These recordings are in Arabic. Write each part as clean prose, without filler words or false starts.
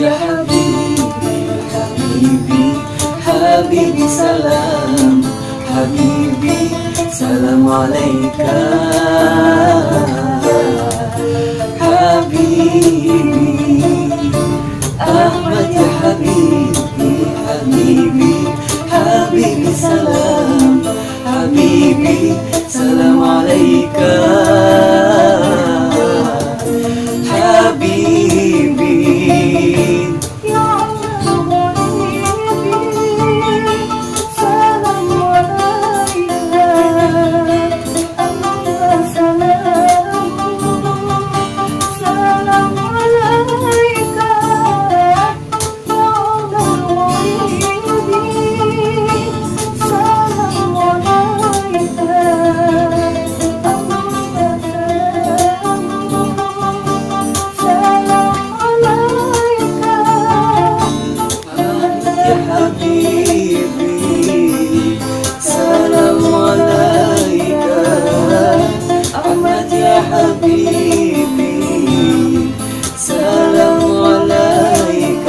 يا حبيبي حبيبي حبيبي سلام، حبيبي سلام عليك حبيبي أحمد يا حبيبي حبيبي حبيبي سلام، حبيبي سلام عليك حبيبي. حبيبي سلام عليك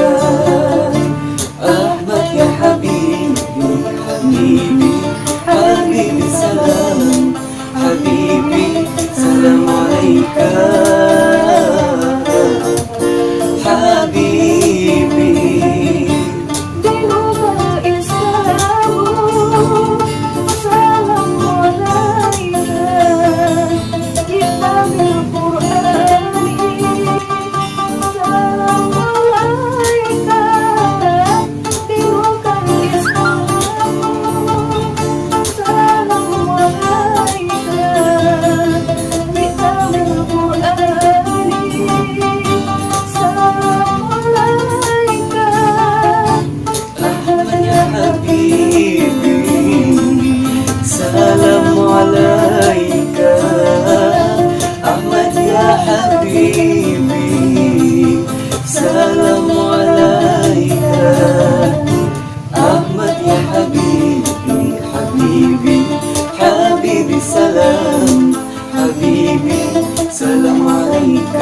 أحمد يا حبيبي حبيبي حبيبي سلام، حبيبي سلام عليك حبيبي. سلام عليك أحمد يا حبيبي، سلام عليك أحمد يا حبيبي حبيبي حبيبي سلام، حبيبي سلام عليك.